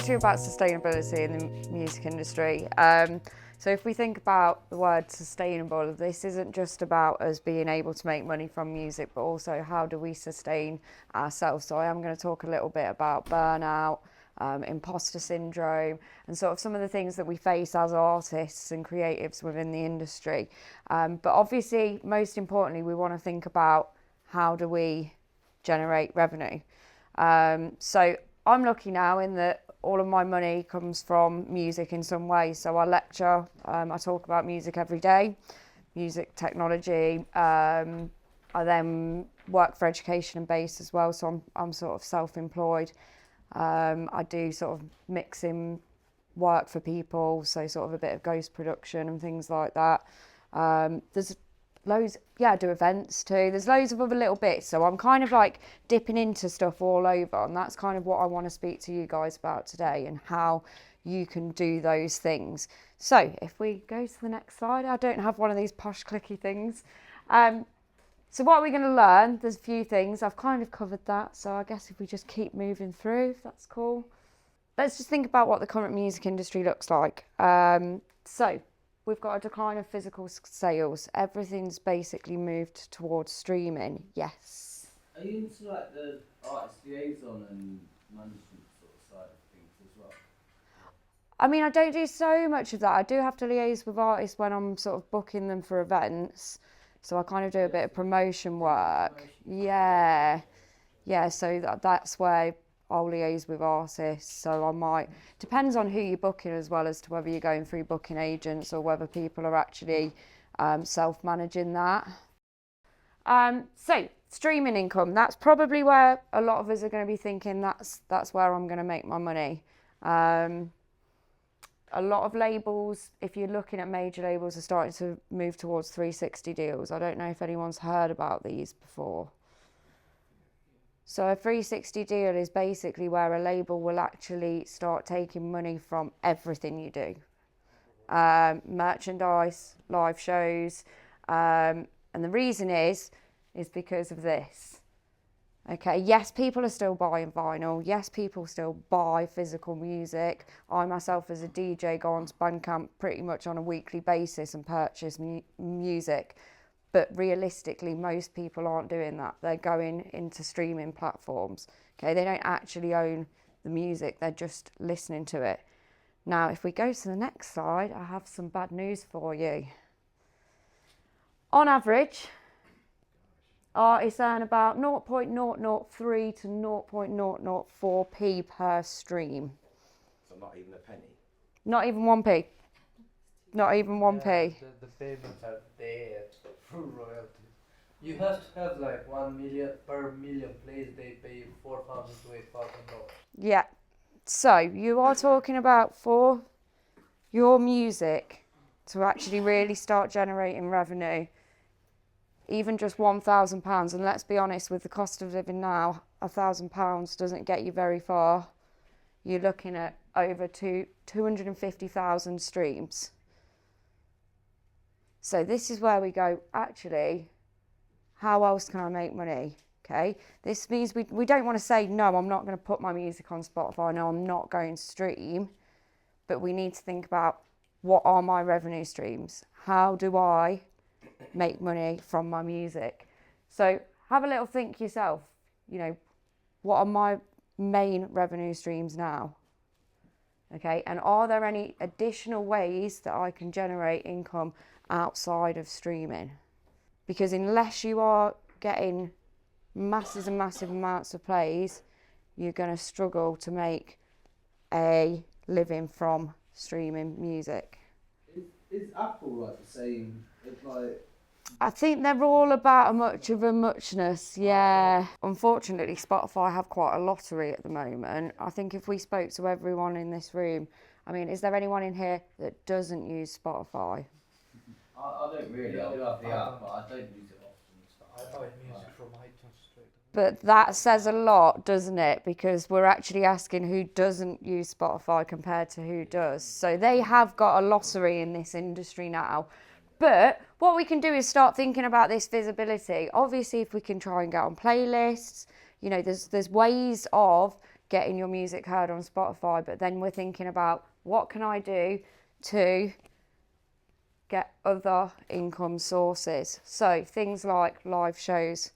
actually about sustainability in the music industry. So if we think about the word sustainable, this isn't just about us being able to make money from music, but also how do we sustain ourselves. So I am going to talk a little bit about burnout, imposter syndrome, and sort of some of the things that we face as artists and creatives within the industry. But obviously, most importantly, we want to think about how do we generate revenue. So I'm lucky now in that all of my money comes from music in some way. So I lecture, I talk about music every day, music technology. I then work for education and bass as well. So I'm sort of self-employed. I do sort of mixing work for people. So sort of a bit of ghost production and things like that. There's loads, I do events too. There's loads of other little bits. So I'm kind of like dipping into stuff all over, and that's kind of what I want to speak to you guys about today and how you can do those things. So if we go to the next slide, I don't have one of these posh clicky things. So what are we going to learn? There's a few things. I've kind of covered that. So I guess if we just keep moving through, if that's cool. Let's just think about what the current music industry looks like. So we've got a decline of physical sales. Everything's basically moved towards streaming. Yes. Are you into like the artist liaison and management sort of side of things as well? I mean, I don't do so much of that. I do have to liaise with artists when I'm sort of booking them for events. So I kind of do a bit of promotion work. Yeah. So that's where I'll liaise with artists. So I might, depends on who you're booking as well as to whether you're going through booking agents or whether people are actually self-managing that. So streaming income, that's probably where a lot of us are going to be thinking that's where I'm going to make my money. A lot of labels, if you're looking at major labels, are starting to move towards 360 deals. I don't know if anyone's heard about these before. So a 360 deal is basically where a label will actually start taking money from everything you do. Merchandise, live shows, and the reason is because of this. Okay, yes, people are still buying vinyl. Yes, people still buy physical music. I myself as a DJ go onto Bandcamp pretty much on a weekly basis and purchase music. But realistically, most people aren't doing that. They're going into streaming platforms. Okay, they don't actually own the music. They're just listening to it. Now, if we go to the next slide, I have some bad news for you. On average, artists earn about 0.003 to 0.004p per stream. So not even a penny? Not even 1p. Not even 1p. The payments are there for royalties. You have to have like 1 million per million plays. They pay you $4,000 to $8,000. Yeah. So you are talking about for your music to actually really start generating revenue, even just £1,000. And let's be honest, with the cost of living now, £1,000 doesn't get you very far. You're looking at over 250,000 streams. So this is where we go, actually, how else can I make money? Okay, this means we don't want to say, no, I'm not going to put my music on Spotify, no, I'm not going to stream, but we need to think about what are my revenue streams? How do I make money from my music? So have a little think yourself, what are my main revenue streams now? Okay, and are there any additional ways that I can generate income outside of streaming? Because unless you are getting massive and massive amounts of plays, you're going to struggle to make a living from streaming music. Is Apple like the same? It's like, I think they're all about a much of a muchness, yeah. Unfortunately, Spotify have quite a lottery at the moment. I think if we spoke to everyone in this room, I mean, is there anyone in here that doesn't use Spotify? I don't really. I do have the app, but I don't use it often. I buy music from iTunes straight away. But that says a lot, doesn't it? Because we're actually asking who doesn't use Spotify compared to who does. So they have got a lottery in this industry now. But what we can do is start thinking about this visibility. Obviously, if we can try and get on playlists, there's ways of getting your music heard on Spotify, but then we're thinking about what can I do to get other income sources. So things like live shows,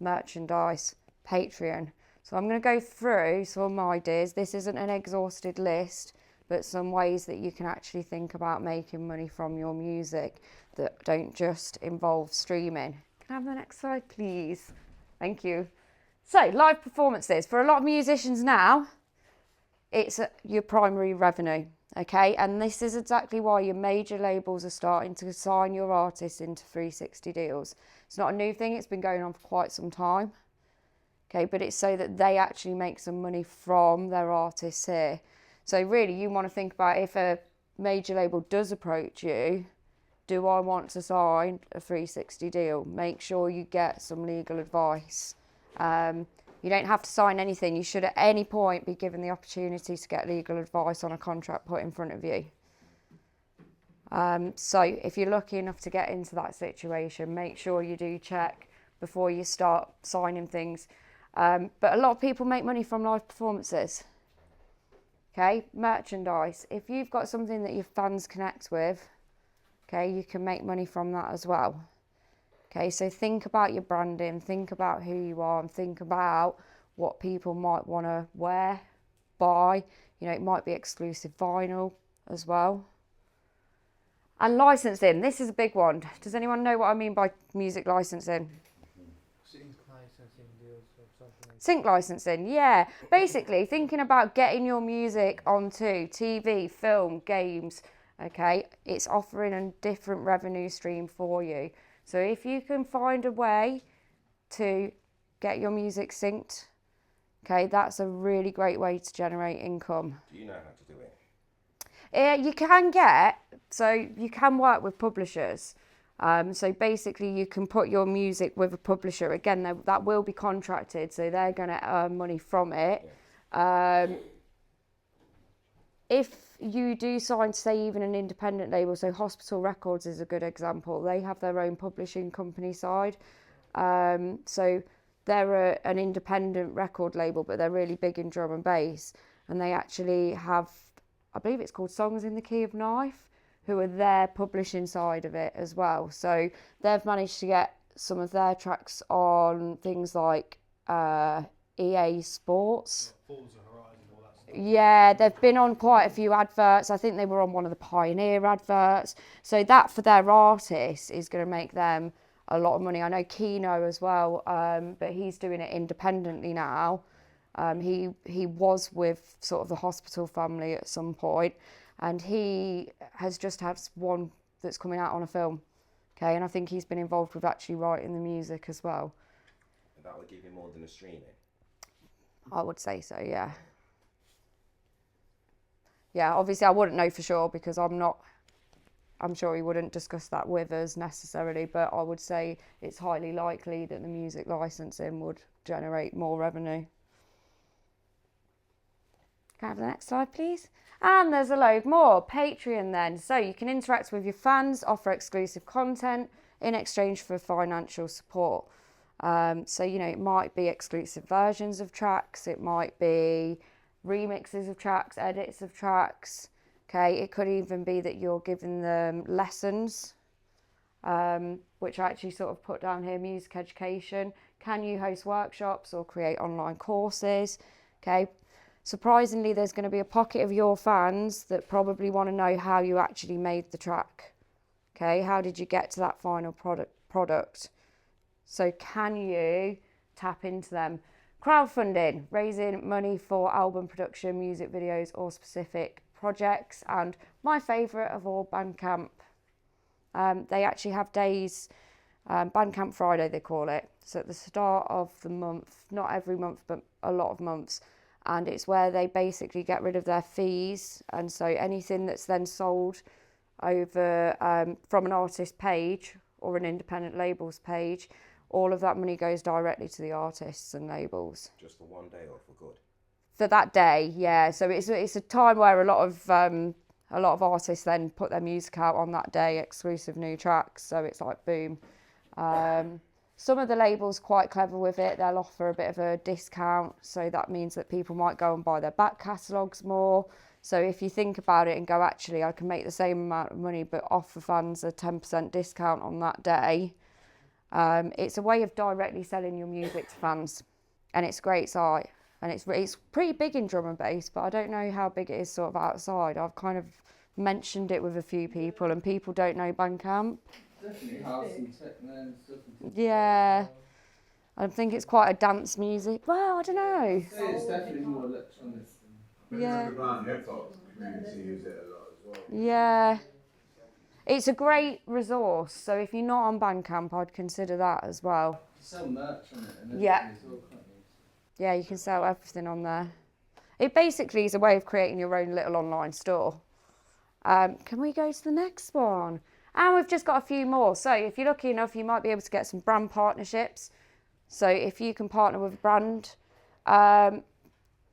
merchandise, Patreon. So I'm going to go through some ideas. This isn't an exhausted list, but some ways that you can actually think about making money from your music that don't just involve streaming. Can I have the next slide, please? Thank you. So live performances. For a lot of musicians now, it's your primary revenue. Okay, and this is exactly why your major labels are starting to sign your artists into 360 deals. It's not a new thing, it's been going on for quite some time. Okay, but it's so that they actually make some money from their artists here. So really you want to think about, if a major label does approach you, do I want to sign a 360 deal? Make sure you get some legal advice. You don't have to sign anything. You should at any point be given the opportunity to get legal advice on a contract put in front of you. So if you're lucky enough to get into that situation, make sure you do check before you start signing things. But a lot of people make money from live performances. Okay, merchandise. If you've got something that your fans connect with, okay, you can make money from that as well. Okay, so think about your branding, think about who you are, and think about what people might want to wear, buy. You know, it might be exclusive vinyl as well. And licensing, this is a big one. Does anyone know what I mean by music licensing? Sync licensing deals or something like Sync licensing, yeah. Basically, thinking about getting your music onto TV, film, games, okay? It's offering a different revenue stream for you. So if you can find a way to get your music synced, okay, that's a really great way to generate income. Do you know how to do it? You can work with publishers. So basically you can put your music with a publisher. Again, that will be contracted, so they're going to earn money from it. Yeah. If you do sign, say, even an independent label, so Hospital Records is a good example. They have their own publishing company side. So they're an independent record label, but they're really big in drum and bass. And they actually have, I believe it's called Songs in the Key of Knife, who are their publishing side of it as well. So they've managed to get some of their tracks on things like EA Sports. Yeah, they've been on quite a few adverts. I think they were on one of the Pioneer adverts. So that for their artists is going to make them a lot of money. I know Keno as well, but he's doing it independently now. He was with sort of the Hospital family at some point, and he has just had one that's coming out on a film. Okay, and I think he's been involved with actually writing the music as well. And that would give you more than a streaming? I would say so, yeah. Yeah, obviously I wouldn't know for sure because I'm sure he wouldn't discuss that with us necessarily, but I would say it's highly likely that the music licensing would generate more revenue. Can I have the next slide, please? And there's a load more. Patreon then. So you can interact with your fans, offer exclusive content in exchange for financial support. So, you know, it might be exclusive versions of tracks. It might be remixes of tracks, edits of tracks. Okay, it could even be that you're giving them lessons, which I actually sort of put down here, music education. Can you host workshops or create online courses? Okay, surprisingly, there's going to be a pocket of your fans that probably want to know how you actually made the track. Okay, how did you get to that final product? So can you tap into them? Crowdfunding, raising money for album production, music videos or specific projects. And my favourite of all, Bandcamp. They actually have days, Bandcamp Friday they call it. So at the start of the month, not every month, but a lot of months. And it's where they basically get rid of their fees. And so anything that's then sold over from an artist page or an independent labels page, all of that money goes directly to the artists and labels. Just for one day or for good? For that day, yeah. So it's a time where a lot of artists then put their music out on that day, exclusive new tracks. So it's like boom. Some of the labels quite clever with it. They'll offer a bit of a discount, so that means that people might go and buy their back catalogues more. So if you think about it and go, actually, I can make the same amount of money but offer fans a 10% discount on that day, it's a way of directly selling your music to fans, and it's a great site. And it's pretty big in drum and bass, but I don't know how big it is sort of outside. I've kind of mentioned it with a few people, and people don't know Bandcamp. Definitely house and techno and stuff. Yeah, I think it's quite a dance music. Well, I don't know. It's definitely more electronic. Yeah. Around hip hop community use it a lot as well. Yeah. It's a great resource, so if you're not on Bandcamp, I'd consider that as well. Sell merch on it and Yeah. everything as well, can't you? Yeah, you can sell everything on there. It basically is a way of creating your own little online store. Can we go to the next one? And we've just got a few more. So if you're lucky enough, you might be able to get some brand partnerships. So if you can partner with a brand,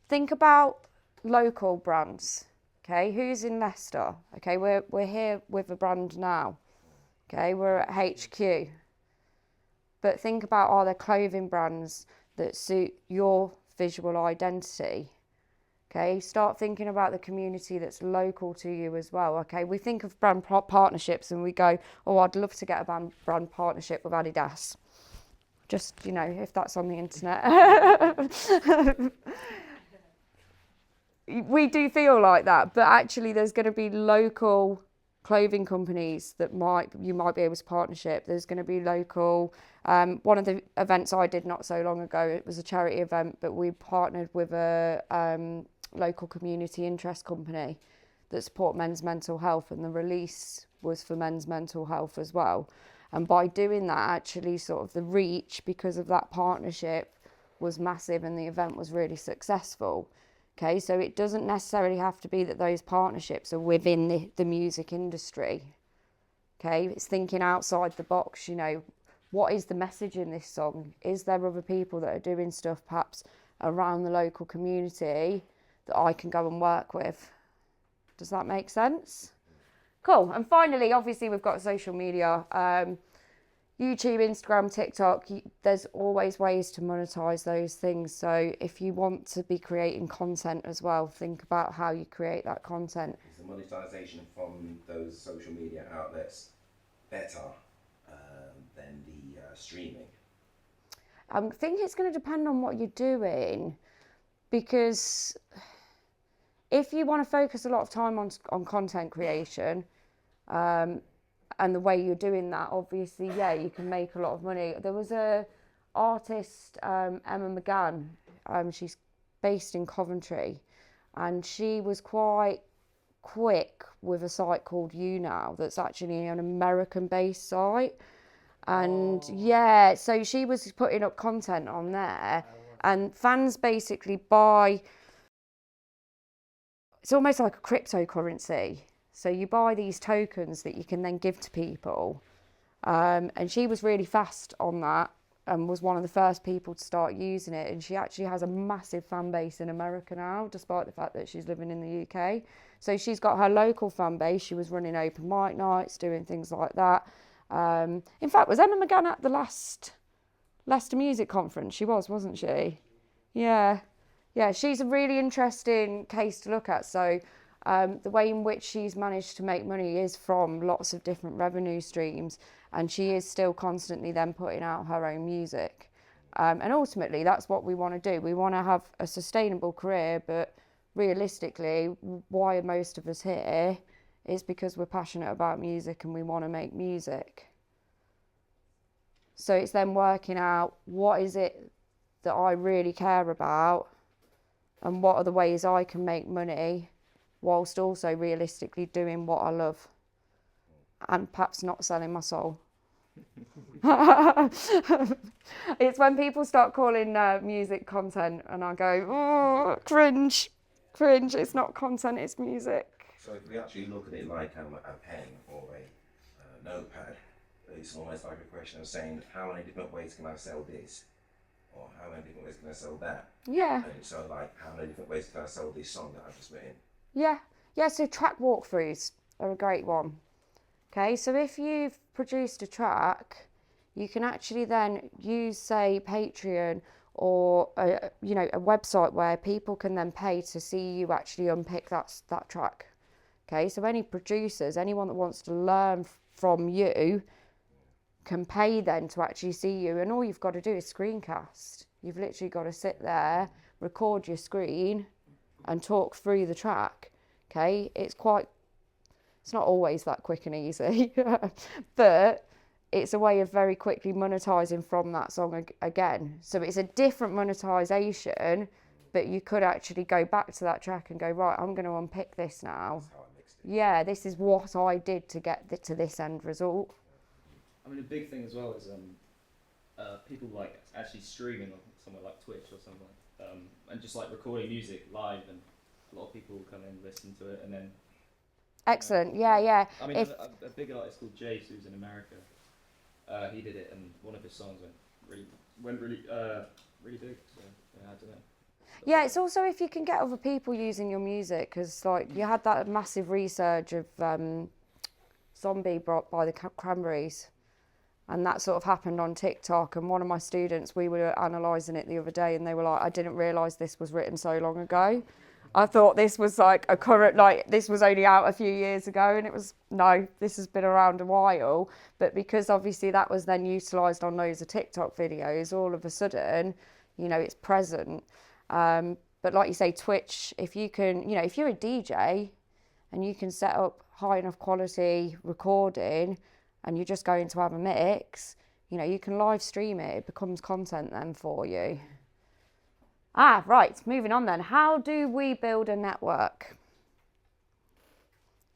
think about local brands. Okay, who's in Leicester? Okay, we're here with a brand now. Okay, we're at HQ. But think about, are there clothing brands that suit your visual identity? Okay, start thinking about the community that's local to you as well. Okay, we think of brand partnerships and we go, oh, I'd love to get a brand partnership with Adidas. Just, you know, if that's on the internet. We do feel like that, but actually there's going to be local clothing companies that you might be able to partnership. There's going to be local, one of the events I did not so long ago, it was a charity event, but we partnered with a local community interest company that support men's mental health, and the release was for men's mental health as well. And by doing that, actually sort of the reach, because of that partnership, was massive and the event was really successful. Okay, so it doesn't necessarily have to be that those partnerships are within the music industry. Okay, it's thinking outside the box, you know, what is the message in this song? Is there other people that are doing stuff perhaps around the local community that I can go and work with? Does that make sense? Cool. And finally, obviously, we've got social media. YouTube, Instagram, TikTok, there's always ways to monetize those things. So if you want to be creating content as well, think about how you create that content. Is the monetization from those social media outlets better than the streaming? I think it's going to depend on what you're doing, because if you want to focus a lot of time on content creation, and the way you're doing that, obviously, yeah, you can make a lot of money. There was a artist, Emma McGann, she's based in Coventry, and she was quite quick with a site called YouNow that's actually an American-based site. And yeah, so she was putting up content on there, and fans basically buy, it's almost like a cryptocurrency. So you buy these tokens that you can then give to people. And she was really fast on that and was one of the first people to start using it. And she actually has a massive fan base in America now, despite the fact that she's living in the UK. So she's got her local fan base. She was running open mic nights, doing things like that. In fact, was Emma McGann at the last Leicester Music Conference? She was, wasn't she? Yeah. Yeah, she's a really interesting case to look at. So the way in which she's managed to make money is from lots of different revenue streams, and she is still constantly then putting out her own music. And ultimately, that's what we want to do. We want to have a sustainable career, but realistically, why are most of us here is because we're passionate about music and we want to make music. So it's then working out, what is it that I really care about, and what are the ways I can make money whilst also realistically doing what I love and perhaps not selling my soul. It's when people start calling music content and I go, oh, cringe, it's not content, it's music. So if we actually look at it like a pen or a notepad, it's almost like a question of saying, how many different ways can I sell this? Or how many different ways can I sell that? Yeah. And so like, how many different ways can I sell this song that I've just written? Yeah, so track walkthroughs are a great one. Okay, so if you've produced a track, you can actually then use, say, Patreon or a website where people can then pay to see you actually unpick that track. Okay, so any producers, anyone that wants to learn from you can pay then to actually see you, and all you've got to do is screencast. You've literally got to sit there, record your screen and talk through the track. Okay, it's not always that quick and easy, but it's a way of very quickly monetizing from that song again. So it's a different monetization, but you could actually go back to that track and go, right, I'm going to unpick this now. Yeah, this is what I did to get to this end result. I mean, a big thing as well is people like actually streaming on somewhere like Twitch or something, and just like recording music live, and a lot of people come in, listen to it, and then. Excellent, yeah. I mean, a big artist called Jace, who's in America, he did it, and one of his songs went really big. So yeah, I don't know. Yeah, it's also if you can get other people using your music, because like you had that massive resurge of Zombie brought by the Cranberries, and that sort of happened on TikTok. And one of my students, we were analysing it the other day, and they were like, I didn't realise this was written so long ago. I thought this was like a current, like this was only out a few years ago, and it was, no, this has been around a while. But because obviously that was then utilised on loads of TikTok videos, all of a sudden, it's present. But like you say, Twitch, if you can, if you're a DJ and you can set up high enough quality recording and you're just going to have a mix, you can live stream it. It becomes content then for you. Right, moving on then. How do we build a network?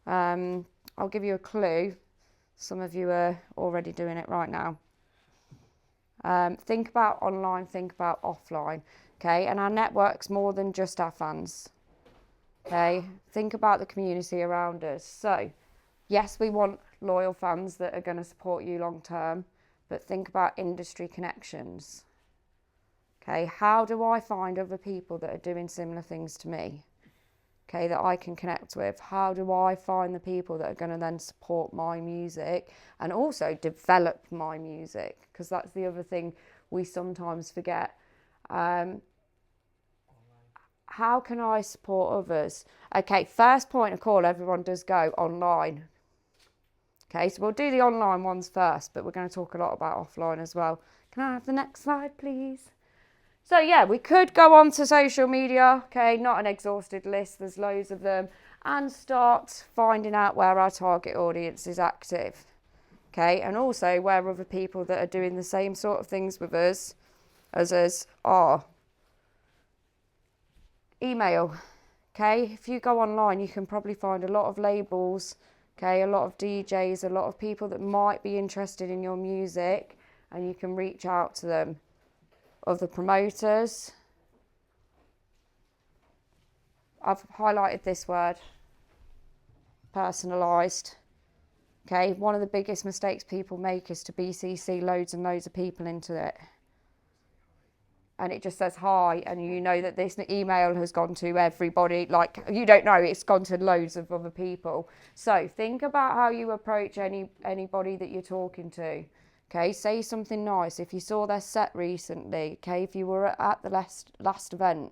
I'll give you a clue. Some of you are already doing it right now. Think about online, think about offline. Okay, and our network's more than just our fans. Okay, think about the community around us. So, yes, we want loyal fans that are going to support you long term, but think about industry connections. Okay, how do I find other people that are doing similar things to me? Okay, that I can connect with. How do I find the people that are going to then support my music and also develop my music? Because that's the other thing we sometimes forget. How can I support others? Okay, first point of call, everyone does go online. Okay, so we'll do the online ones first, but we're going to talk a lot about offline as well. Can I have the next slide, please? So yeah, we could go on to social media, okay, not an exhausted list, there's loads of them, and start finding out where our target audience is active. Okay, and also where other people that are doing the same sort of things with us as us are. Email, okay, if you go online you can probably find a lot of labels, okay, a lot of DJs, a lot of people that might be interested in your music, and you can reach out to them. Other promoters, I've highlighted this word, personalised. Okay, one of the biggest mistakes people make is to BCC loads and loads of people into it. And it just says hi, and you know that this email has gone to everybody, like you don't know, it's gone to loads of other people. So think about how you approach anybody that you're talking to. Okay, say something nice. If you saw their set recently, okay, if you were at the last event,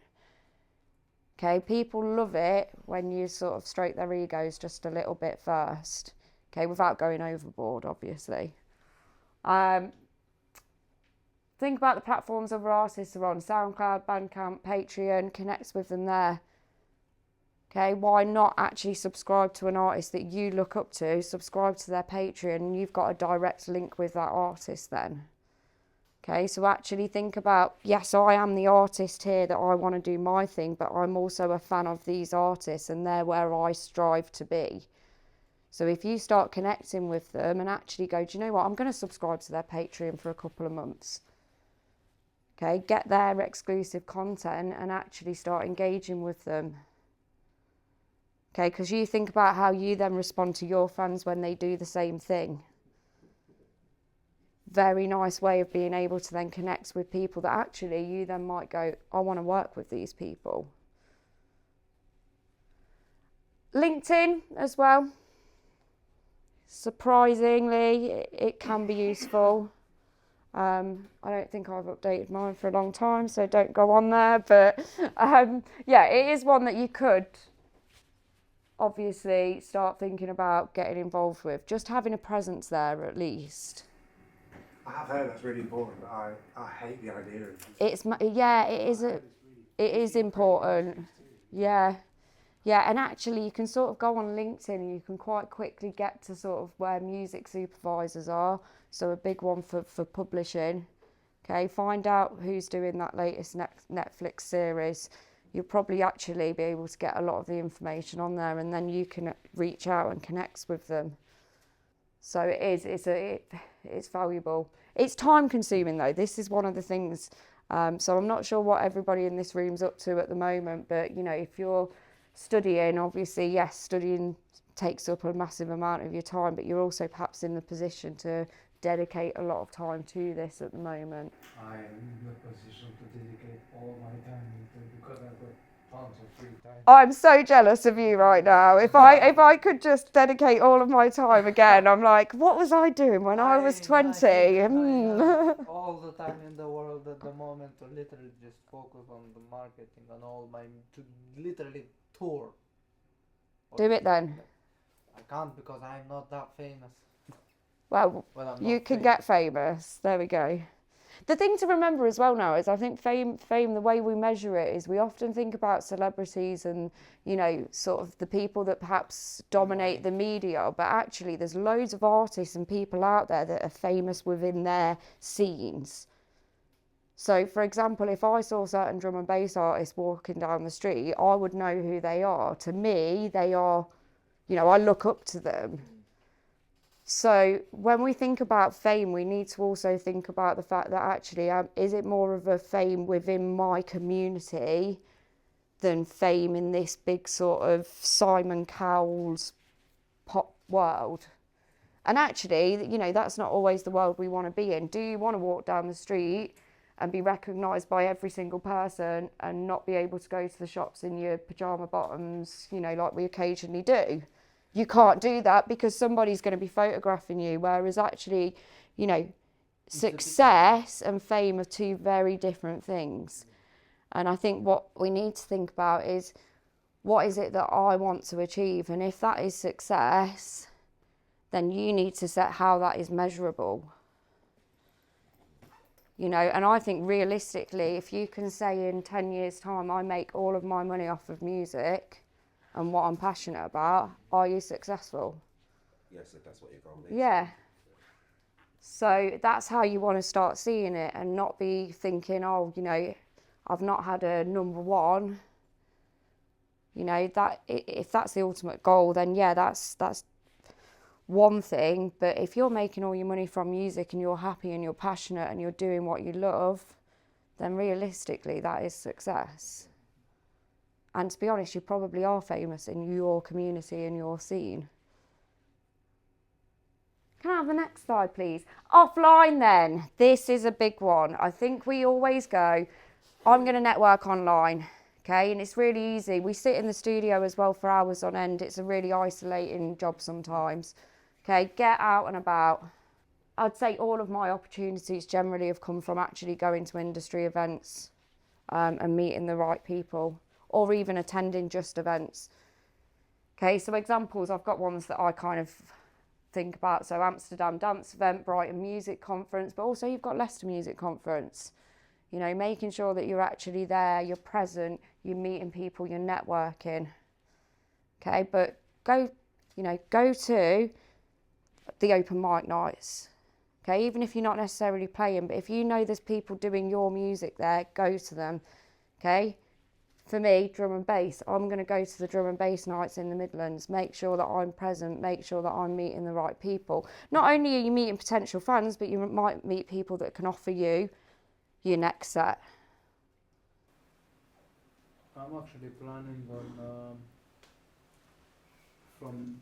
okay, people love it when you sort of stroke their egos just a little bit first, okay, without going overboard, obviously. Think about the platforms other artists are on, SoundCloud, Bandcamp, Patreon, connect with them there. Okay, why not actually subscribe to an artist that you look up to, subscribe to their Patreon, and you've got a direct link with that artist then. Okay, so actually think about, yes, I am the artist here that I want to do my thing, but I'm also a fan of these artists and they're where I strive to be. So if you start connecting with them and actually go, do you know what, I'm going to subscribe to their Patreon for a couple of months. Okay, get their exclusive content and actually start engaging with them. Okay, because you think about how you then respond to your fans when they do the same thing. Very nice way of being able to then connect with people that actually you then might go, I want to work with these people. LinkedIn as well. Surprisingly, it can be useful. I don't think I've updated mine for a long time, so don't go on there. But yeah, it is one that you could obviously start thinking about getting involved with. Just having a presence there at least. I have heard that's really important, but I hate the idea of It is important. Yeah. Yeah, and actually you can sort of go on LinkedIn and you can quite quickly get to sort of where music supervisors are. So a big one for publishing. Okay, find out who's doing that latest Netflix series. You'll probably actually be able to get a lot of the information on there, and then you can reach out and connect with them. So it's valuable. It's time consuming though. This is one of the things. So I'm not sure what everybody in this room's up to at the moment, but you know, if you're studying, obviously, yes, studying takes up a massive amount of your time, but you're also perhaps in the position to dedicate a lot of time to this at the moment. I am in the position to dedicate all my time into it because I've got tons of free time. I'm so jealous of you right now. If I could just dedicate all of my time again, I'm like, what was I doing when I was 20? I have all the time in the world at the moment to literally just focus on the marketing and all to literally tour. Do it then. I can't because I'm not that famous. Well, you can get famous. There we go. The thing to remember as well now is I think fame, the way we measure it is we often think about celebrities and, you know, sort of the people that perhaps dominate the media, but actually there's loads of artists and people out there that are famous within their scenes. So, for example, if I saw certain drum and bass artists walking down the street, I would know who they are. To me, they are, you know, I look up to them. So when we think about fame, we need to also think about the fact that actually, is it more of a fame within my community than fame in this big sort of Simon Cowell's pop world? And actually, you know, that's not always the world we want to be in. Do you want to walk down the street and be recognised by every single person and not be able to go to the shops in your pyjama bottoms, you know, like we occasionally do? You can't do that because somebody's going to be photographing you, whereas actually, you know, success and fame are two very different things. And I think what we need to think about is, what is it that I want to achieve? And if that is success, then you need to set how that is measurable. You know, and I think realistically, if you can say in 10 years' time, I make all of my money off of music and what I'm passionate about, are you successful? Yes, if that's what your goal is. Yeah. So that's how you want to start seeing it and not be thinking, oh, you know, I've not had a number one. You know, that if that's the ultimate goal, then yeah, that's one thing. But if you're making all your money from music and you're happy and you're passionate and you're doing what you love, then realistically that is success. And to be honest, you probably are famous in your community and your scene. Can I have the next slide, please? Offline then. This is a big one. I think we always go, I'm going to network online. Okay, and it's really easy. We sit in the studio as well for hours on end. It's a really isolating job sometimes. Okay, get out and about. I'd say all of my opportunities generally have come from actually going to industry events and meeting the right people, or even attending just events. Okay, so examples, I've got ones that I kind of think about. So Amsterdam Dance Event, Brighton Music Conference, but also you've got Leicester Music Conference. You know, making sure that you're actually there, you're present, you're meeting people, you're networking. Okay, but go to the open mic nights. Okay, even if you're not necessarily playing, but if you know there's people doing your music there, go to them. Okay. For me, drum and bass, I'm going to go to the drum and bass nights in the Midlands, make sure that I'm present, make sure that I'm meeting the right people. Not only are you meeting potential fans, but you might meet people that can offer you your next set. I'm actually planning on from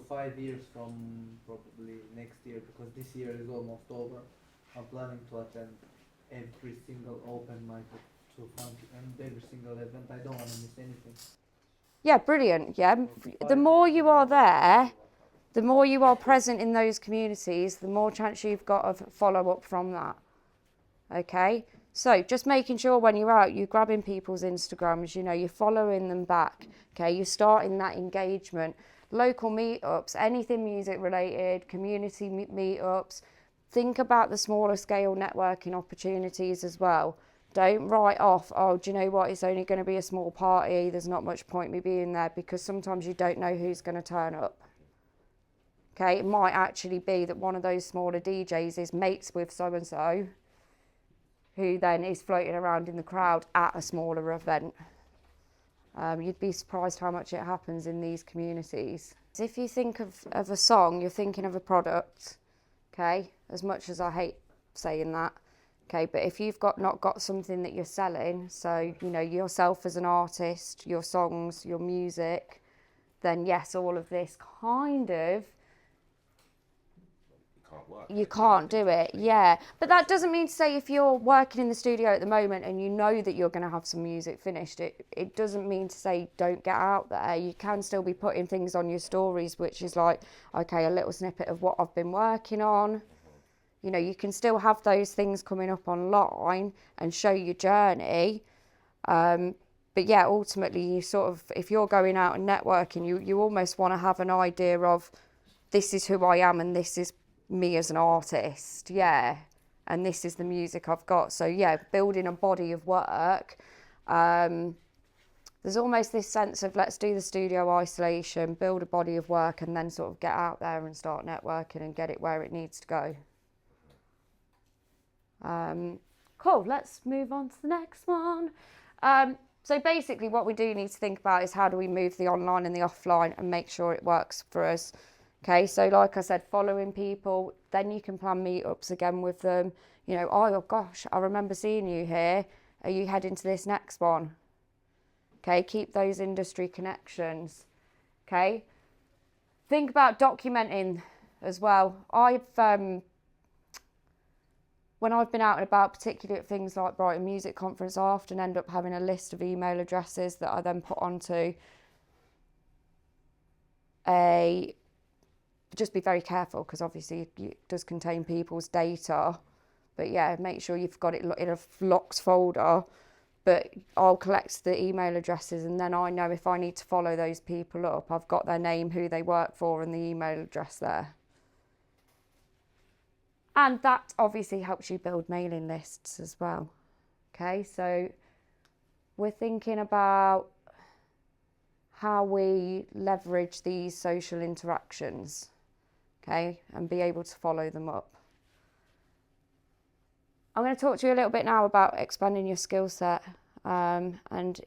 5 years from probably next year, because this year is almost over. I'm planning to attend every single open mic and every single event. I don't want to miss anything. Yeah, brilliant. Yeah, the more you are there, the more you are present in those communities, the more chance you've got of follow up from that. Okay, so just making sure when you're out, you're grabbing people's Instagrams, you know, you're following them back. Okay, you're starting that engagement. Local meetups, anything music related, community meetups. Think about the smaller scale networking opportunities as well. Don't write off, oh, do you know what, it's only going to be a small party, there's not much point me being there, because sometimes you don't know who's going to turn up. Okay, it might actually be that one of those smaller DJs is mates with so-and-so, who then is floating around in the crowd at a smaller event. You'd be surprised how much it happens in these communities. If you think of a song, you're thinking of a product, okay? As much as I hate saying that, okay? But if you've not got something that you're selling, so, you know, yourself as an artist, your songs, your music, then yes, all of this kind of, you can't do it, yeah. But that doesn't mean to say if you're working in the studio at the moment and you know that you're going to have some music finished, it doesn't mean to say don't get out there. You can still be putting things on your stories, which is like, okay, a little snippet of what I've been working on. You know, you can still have those things coming up online and show your journey. But yeah, ultimately, you sort of, if you're going out and networking, you almost want to have an idea of, this is who I am and this is me as an artist, yeah, and this is the music I've got. So yeah, building a body of work. There's almost this sense of, let's do the studio isolation, build a body of work, and then sort of get out there and start networking and get it where it needs to go. Cool, let's move on to the next one. So basically what we do need to think about is, how do we move the online and the offline and make sure it works for us? Okay, so like I said, following people, then you can plan meetups again with them. You know, oh gosh, I remember seeing you here. Are you heading to this next one? Okay, keep those industry connections. Okay, think about documenting as well. When I've been out and about, particularly at things like Brighton Music Conference, I often end up having a list of email addresses that I then put onto just be very careful, because obviously it does contain people's data. But yeah, make sure you've got it in a locked folder. But I'll collect the email addresses, and then I know if I need to follow those people up, I've got their name, who they work for, and the email address there. And that obviously helps you build mailing lists as well. Okay, so we're thinking about how we leverage these social interactions, okay, and be able to follow them up. I'm going to talk to you a little bit now about expanding your skill set. And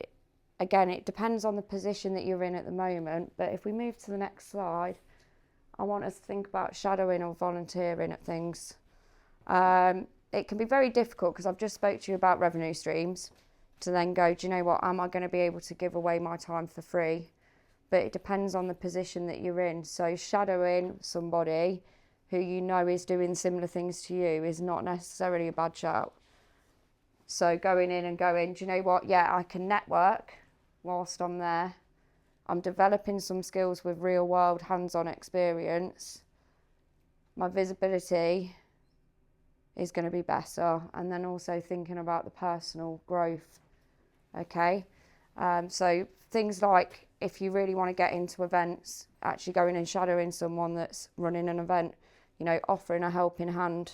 again, it depends on the position that you're in at the moment. But if we move to the next slide, I want us to think about shadowing or volunteering at things. It can be very difficult, because I've just spoke to you about revenue streams, to then go, do you know what, am I going to be able to give away my time for free? But it depends on the position that you're in. So shadowing somebody who you know is doing similar things to you is not necessarily a bad shout. So going in and going, do you know what, yeah, I can network whilst I'm there. I'm developing some skills with real world hands-on experience. My visibility is going to be better. And then also thinking about the personal growth. Okay, so things like, if you really want to get into events, actually going and shadowing someone that's running an event, you know, offering a helping hand,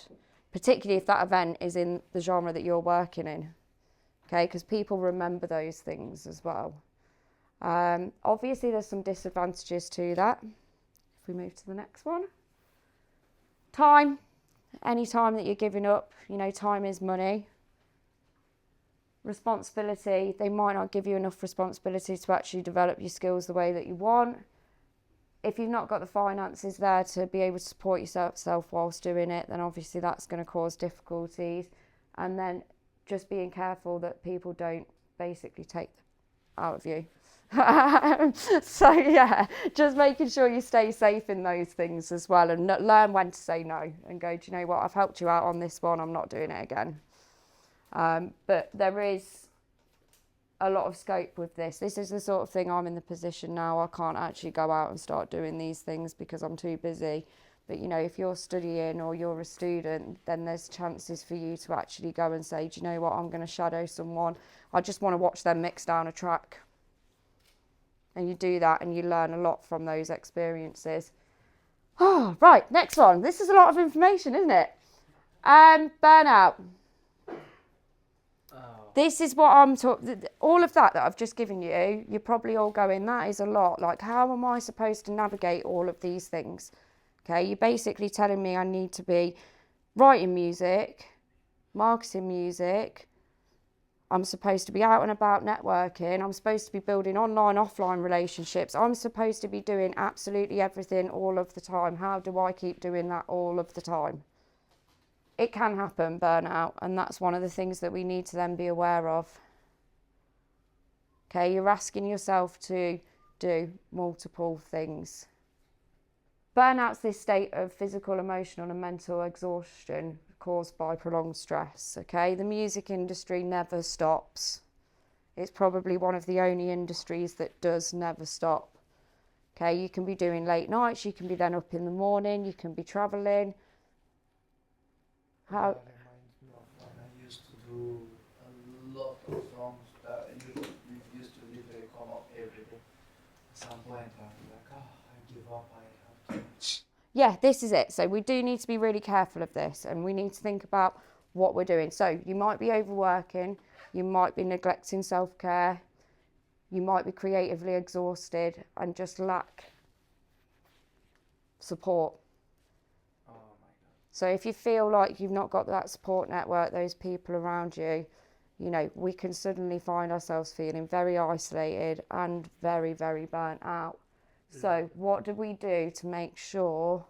particularly if that event is in the genre that you're working in, okay, because people remember those things as well. Obviously there's some disadvantages to that. If we move to the next one. Time, any time that you're giving up, you know, time is money. Responsibility, they might not give you enough responsibility to actually develop your skills the way that you want. If you've not got the finances there to be able to support yourself whilst doing it, then obviously that's going to cause difficulties. And then just being careful that people don't basically take out of you. So yeah, just making sure you stay safe in those things as well, and learn when to say no and go, do you know what, I've helped you out on this one, I'm not doing it again. But there is a lot of scope with this. This is the sort of thing, I'm in the position now, I can't actually go out and start doing these things because I'm too busy. But you know, if you're studying or you're a student, then there's chances for you to actually go and say, do you know what, I'm going to shadow someone. I just want to watch them mix down a track. And you do that and you learn a lot from those experiences. Oh, right, next one. This is a lot of information, isn't it? Burnout. This is what I'm talking, all of that I've just given you, you're probably all going, that is a lot. Like, how am I supposed to navigate all of these things? Okay, you're basically telling me I need to be writing music, marketing music, I'm supposed to be out and about networking, I'm supposed to be building online, offline relationships, I'm supposed to be doing absolutely everything all of the time. How do I keep doing that all of the time? It can happen, burnout, and that's one of the things that we need to then be aware of. Okay, you're asking yourself to do multiple things. Burnout's this state of physical, emotional and mental exhaustion caused by prolonged stress, okay? The music industry never stops. It's probably one of the only industries that does never stop. Okay, you can be doing late nights, you can be then up in the morning, you can be travelling. How? That reminds me of when I used to do a lot of songs that we used to literally come up every day. At some point I was like, oh, I give up, I have to. Yeah, this is it. So we do need to be really careful of this and we need to think about what we're doing. So you might be overworking, you might be neglecting self-care, you might be creatively exhausted and just lack support. So if you feel like you've not got that support network, those people around you, you know, we can suddenly find ourselves feeling very isolated and very, very burnt out. So what do we do to make sure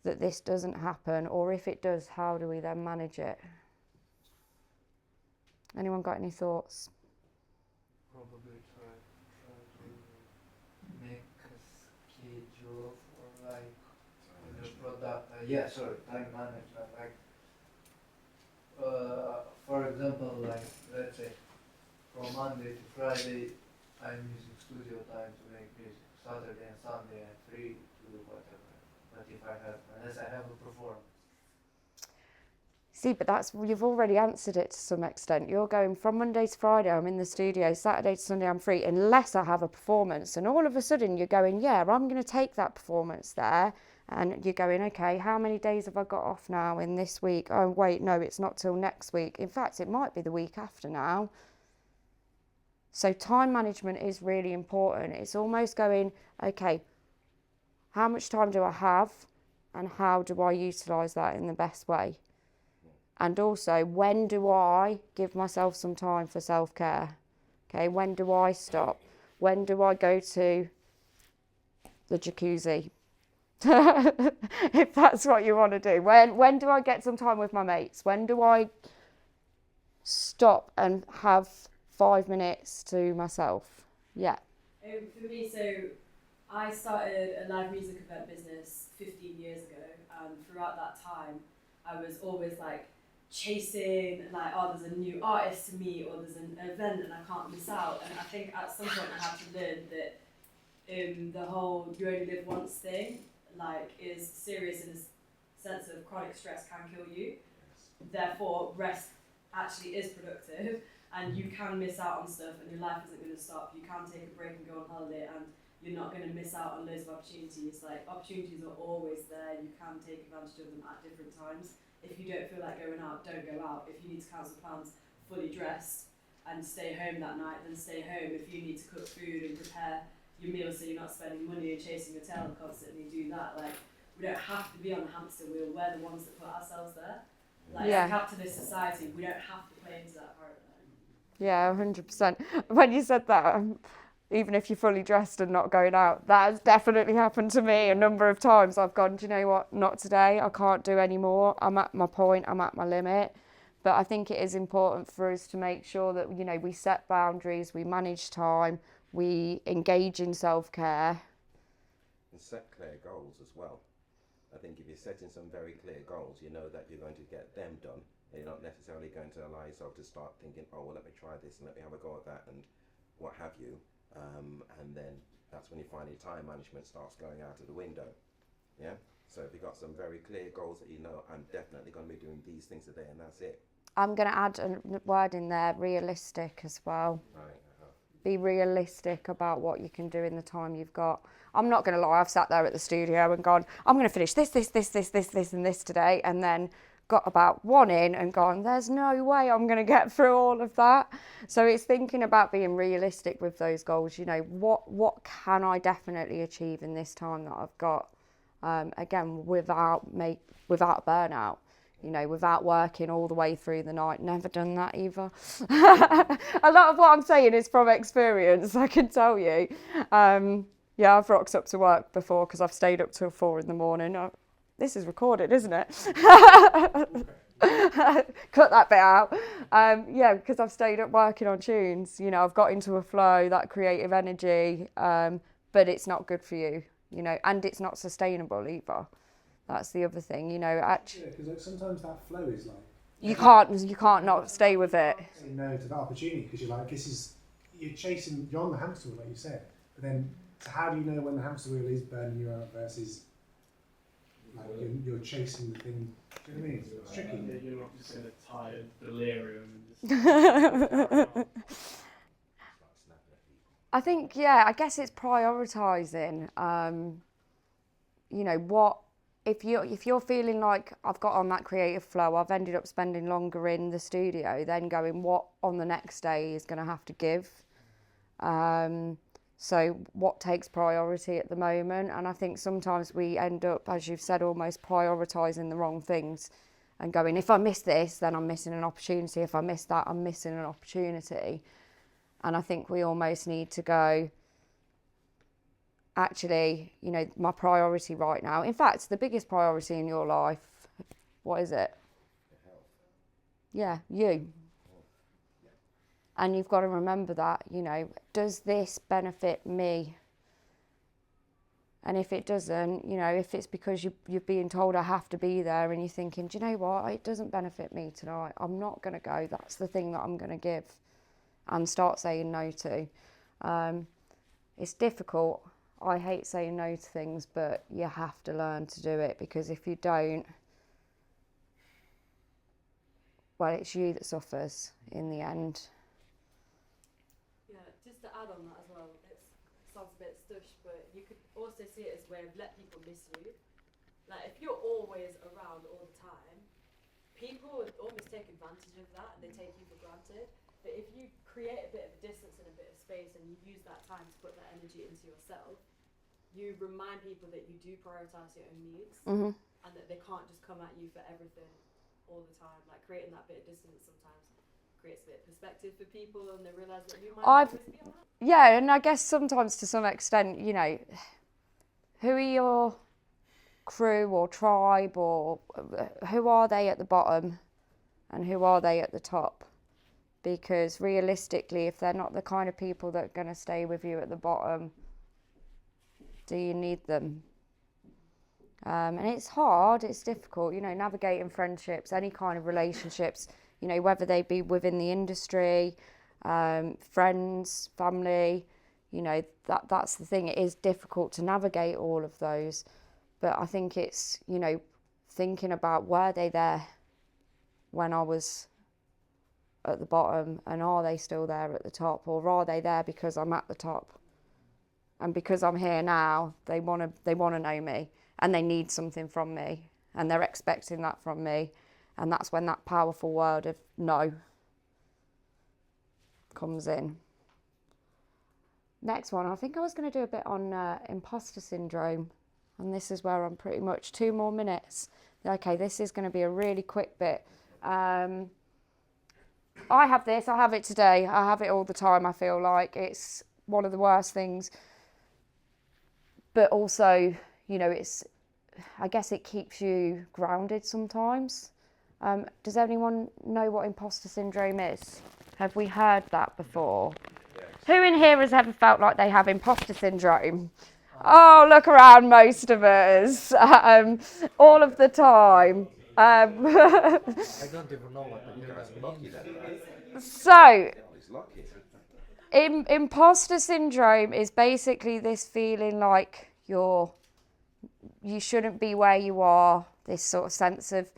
that this doesn't happen? Or if it does, how do we then manage it? Anyone got any thoughts? Probably try to make a schedule for like the product. Time management. Like, for example, like let's say from Monday to Friday, I'm using studio time to make music. Saturday and Sunday I'm free to do whatever. But if I have, unless I have a performance. See, but you've already answered it to some extent. You're going from Monday to Friday, I'm in the studio, Saturday to Sunday I'm free, unless I have a performance. And all of a sudden you're going, yeah, I'm going to take that performance there. And you're going, okay, how many days have I got off now in this week? Oh, wait, no, it's not till next week. In fact, it might be the week after now. So time management is really important. It's almost going, okay, how much time do I have and how do I utilise that in the best way? And also, when do I give myself some time for self-care? Okay, when do I stop? When do I go to the jacuzzi? If that's what you want to do. When do I get some time with my mates? When do I stop and have 5 minutes to myself? Yeah. For me, so I started a live music event business 15 years ago, and throughout that time I was always like chasing, like, oh, there's a new artist to meet or there's an event and I can't miss out. And I think at some point I had to learn that the whole you only live once thing like is serious in a sense of chronic stress can kill you. Therefore, rest actually is productive and you can miss out on stuff and your life isn't going to stop. You can take a break and go on holiday and you're not going to miss out on loads of opportunities. Like, opportunities are always there. You can take advantage of them at different times. If you don't feel like going out, don't go out. If you need to cancel plans, fully dressed and stay home that night, then stay home. If you need to cook food and prepare your meals so you're not spending money and chasing your tail and constantly do that. Like, we don't have to be on the hamster wheel. We're the ones that put ourselves there. Like, Yeah. as a capitalist society, we don't have to play into that paradigm. Yeah, 100%. When you said that, even if you're fully dressed and not going out, that has definitely happened to me a number of times. I've gone, do you know what, not today, I can't do any more. I'm at my point, I'm at my limit. But I think it is important for us to make sure that, you know, we set boundaries, we manage time, we engage in self-care. And set clear goals as well. I think if you're setting some very clear goals, you know that you're going to get them done You're not necessarily going to allow yourself to start thinking, oh, well, let me try this and let me have a go at that and what have you. And then that's when you find your time management starts going out of the window. Yeah. So if you've got some very clear goals that you know, I'm definitely going to be doing these things today, and that's it. I'm going to add a word in there, realistic as well. Right. Be realistic about what you can do in the time you've got. I'm not going to lie, I've sat there at the studio and gone, I'm going to finish this, and this today, and then got about one in and gone, there's no way I'm going to get through all of that. So it's thinking about being realistic with those goals. You know, what can I definitely achieve in this time that I've got? Again, without burnout. You know, without working all the way through the night. Never done that either. A lot of what I'm saying is from experience, I can tell you. Yeah, I've rocked up to work before because I've stayed up till 4 a.m. This is recorded, isn't it? Cut that bit out. Yeah, because I've stayed up working on tunes. You know, I've got into a flow, that creative energy, but it's not good for you, you know, and it's not sustainable either. That's the other thing, you know. Actually, because like, sometimes that flow is like you can't not stay with it. Say no to that opportunity because you're like, you're on the hamster wheel, like you said. But then, so how do you know when the hamster wheel is burning you out versus like you're chasing the thing? Do you know what I mean? It's tricky. You're not just in a tired delirium and just. I think, yeah, I guess it's prioritising. You know, what if you're feeling like I've got on that creative flow, I've ended up spending longer in the studio, then going, what on the next day is going to have to give? So what takes priority at the moment? And I think sometimes we end up, as you've said, almost prioritising the wrong things and going, if I miss this, then I'm missing an opportunity. If I miss that, I'm missing an opportunity. And I think we almost need to go, actually, you know, my priority right now, in fact, the biggest priority in your life, what is it? Yeah, you. And you've got to remember that, you know, does this benefit me? And if it doesn't, you know, if it's because you're being told I have to be there and you're thinking, do you know what, it doesn't benefit me tonight, I'm not going to go, that's the thing that I'm going to give and start saying no to. It's difficult. I hate saying no to things, but you have to learn to do it, because if you don't, well, it's you that suffers in the end. Yeah, just to add on that as well, it sounds a bit stush, but you could also see it as a way of let people miss you. Like, if you're always around all the time, people would almost take advantage of that and they take you for granted. But if you create a bit of distance and a bit of space and you use that time to put that energy into yourself, you remind people that you do prioritise your own needs, and that they can't just come at you for everything all the time. Like, creating that bit of distance sometimes creates a bit of perspective for people, and they realise that you might not always be on that. Yeah, and I guess sometimes to some extent, you know, who are your crew or tribe, or who are they at the bottom and who are they at the top? Because realistically, if they're not the kind of people that are going to stay with you at the bottom, do you need them? And it's hard, it's difficult, you know, navigating friendships, any kind of relationships, you know, whether they be within the industry, friends, family, you know, that's the thing. It is difficult to navigate all of those. But I think it's, you know, thinking about, were they there when I was at the bottom, and are they still there at the top, or are they there because I'm at the top, and because I'm here now they want to know me and they need something from me and they're expecting that from me, and that's when that powerful word of no comes in. Next one, I think I was going to do a bit on imposter syndrome, and this is where I'm pretty much 2 more minutes. Okay, this is going to be a really quick bit. I have this, I have it today, I have it all the time. I feel like it's one of the worst things, but also, you know, I guess it keeps you grounded sometimes. Does anyone know what imposter syndrome is? Have we heard that before? Yes. Who in here has ever felt like they have imposter syndrome? Oh, look around, most of us, all of the time. I don't even know what You guys are that lucky means. then, right? So, It's lucky. imposter syndrome is basically this feeling like you shouldn't be where you are, this sort of sense of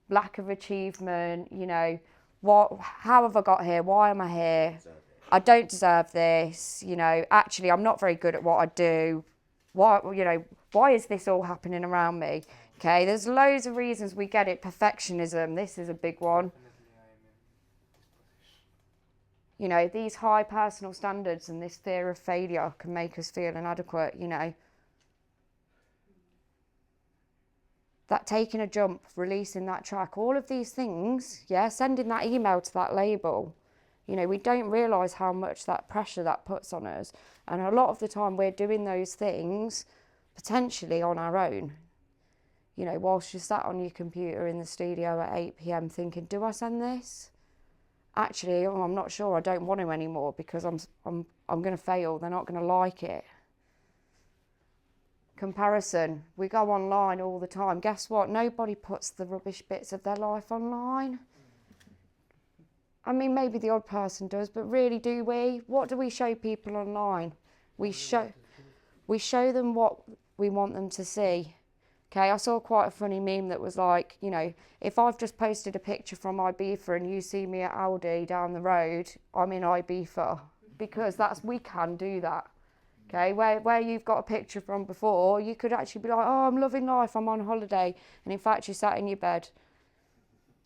lack of achievement, you know, how have I got here? Why am I here? I don't deserve this, you know, actually I'm not very good at what I do. Why is this all happening around me? Okay, there's loads of reasons we get it. Perfectionism, this is a big one. You know, these high personal standards and this fear of failure can make us feel inadequate, you know. That taking a jump, releasing that track, all of these things, yeah, sending that email to that label, you know, we don't realise how much that pressure that puts on us. And a lot of the time we're doing those things potentially on our own. You know, whilst you're sat on your computer in the studio at 8 p.m. thinking, do I send this? Actually, I'm not sure, I don't want to anymore because I'm going to fail, they're not going to like it. Comparison, we go online all the time. Guess what? Nobody puts the rubbish bits of their life online. I mean, maybe the odd person does, but really, do we? What do we show people online? We show them what we want them to see. Okay, I saw quite a funny meme that was like, you know, if I've just posted a picture from Ibiza and you see me at Aldi down the road, I'm in Ibiza, because we can do that. Okay, where you've got a picture from before, you could actually be like, oh, I'm loving life, I'm on holiday, and in fact you're sat in your bed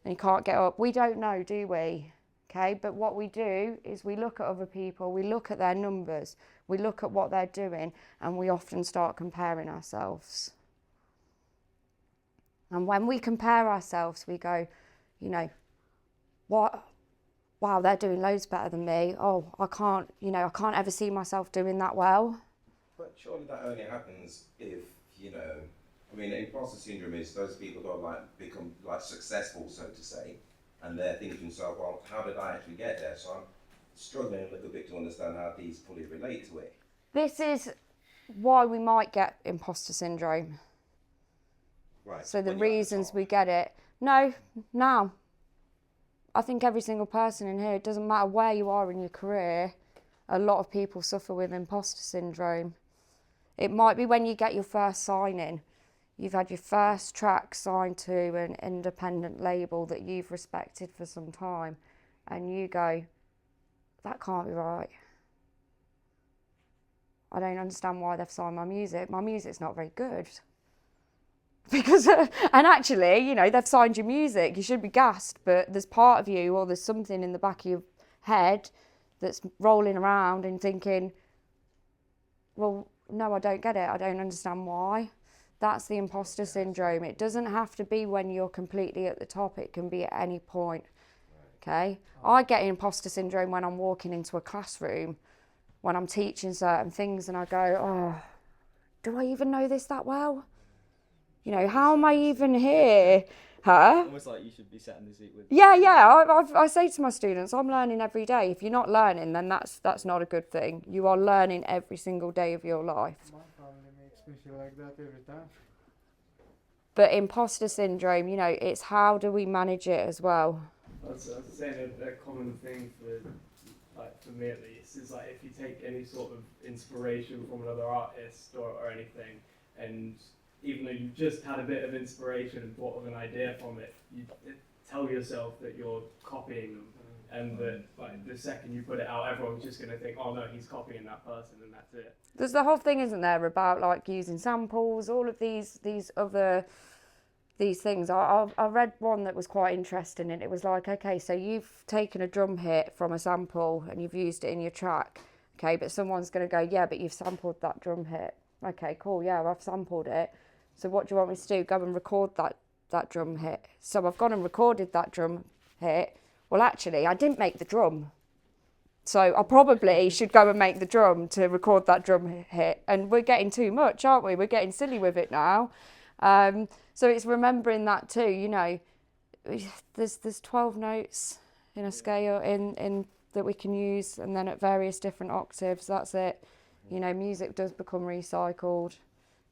and you can't get up. We don't know, do we? Okay, but what we do is we look at other people, we look at their numbers, we look at what they're doing, and we often start comparing ourselves. And when we compare ourselves, we go, you know, what? Wow, they're doing loads better than me. Oh, I can't ever see myself doing that well. But surely that only happens if, you know, I mean, imposter syndrome is those people who are become successful, so to say, and they're thinking to themselves, well, how did I actually get there? So I'm struggling a little bit to understand how these fully relate to it. This is why we might get imposter syndrome. Right. So the reasons we get it. No. I think every single person in here, it doesn't matter where you are in your career, a lot of people suffer with imposter syndrome. It might be when you get your first sign-in. You've had your first track signed to an independent label that you've respected for some time, and you go, that can't be right. I don't understand why they've signed my music. My music's not very good. Because, and actually, you know, they've signed your music, you should be gassed, but there's part of you, or there's something in the back of your head that's rolling around and thinking, well, no, I don't get it, I don't understand why. That's the imposter syndrome. It doesn't have to be when you're completely at the top, it can be at any point, okay? I get imposter syndrome when I'm walking into a classroom, when I'm teaching certain things, and I go, oh, do I even know this that well? You know, how am I even here? Huh? Almost like you should be sat in the seat with. Yeah. I say to my students, I'm learning every day. If you're not learning, then that's not a good thing. You are learning every single day of your life. My family makes me feel like that every time. But imposter syndrome, you know, it's how do we manage it as well? I was saying a common thing for me at least, is like if you take any sort of inspiration from another artist or anything, and even though you've just had a bit of inspiration and thought of an idea from it, you tell yourself that you're copying them, and that like the second you put it out, everyone's just going to think, oh no, he's copying that person, and that's it. There's the whole thing, isn't there, about like using samples, all of these things. I read one that was quite interesting, and it was like, okay, so you've taken a drum hit from a sample and you've used it in your track, okay, but someone's going to go, yeah, but you've sampled that drum hit. Okay, cool, yeah, I've sampled it. So what do you want me to do? Go and record that drum hit. So I've gone and recorded that drum hit. Well, actually, I didn't make the drum. So I probably should go and make the drum to record that drum hit. And we're getting too much, aren't we? We're getting silly with it now. So it's remembering that too, you know. There's 12 notes in a scale in that we can use, and then at various different octaves, that's it. You know, music does become recycled,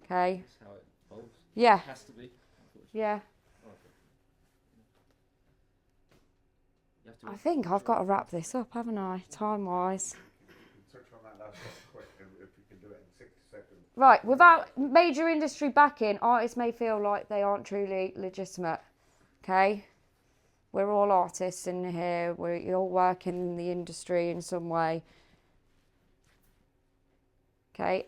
okay? That's how it evolves. Yeah. It has to be. Yeah. You have to. I think I've got to wrap this up, haven't I? Time-wise. Touch on that last one quick, if we can do it in 60 seconds. Right, without major industry backing, artists may feel like they aren't truly legitimate. Okay? We're all artists in here. We're all working in the industry in some way. Okay?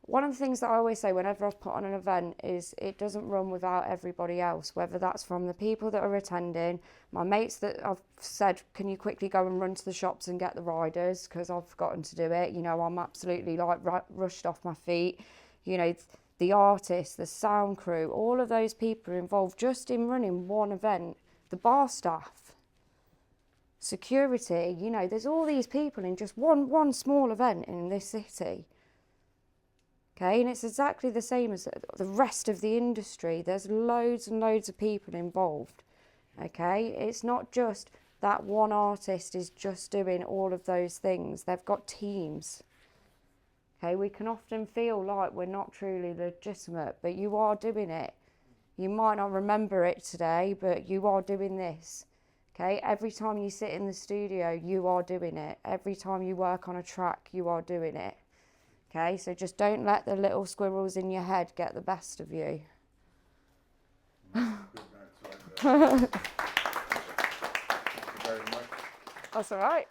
One of the things that I always say whenever I've put on an event is it doesn't run without everybody else, whether that's from the people that are attending, my mates that I've said, can you quickly go and run to the shops and get the riders, because I've forgotten to do it. You know, I'm absolutely like rushed off my feet. You know, the artists, the sound crew, all of those people are involved just in running one event. The bar staff, security, you know, there's all these people in just one small event in this city. Okay, and it's exactly the same as the rest of the industry. There's loads and loads of people involved. Okay, it's not just that one artist is just doing all of those things. They've got teams. Okay, we can often feel like we're not truly legitimate, but you are doing it. You might not remember it today, but you are doing this. Okay, every time you sit in the studio, you are doing it. Every time you work on a track, you are doing it. Okay, so just don't let the little squirrels in your head get the best of you. Good note to end there. Thank you very much. That's all right.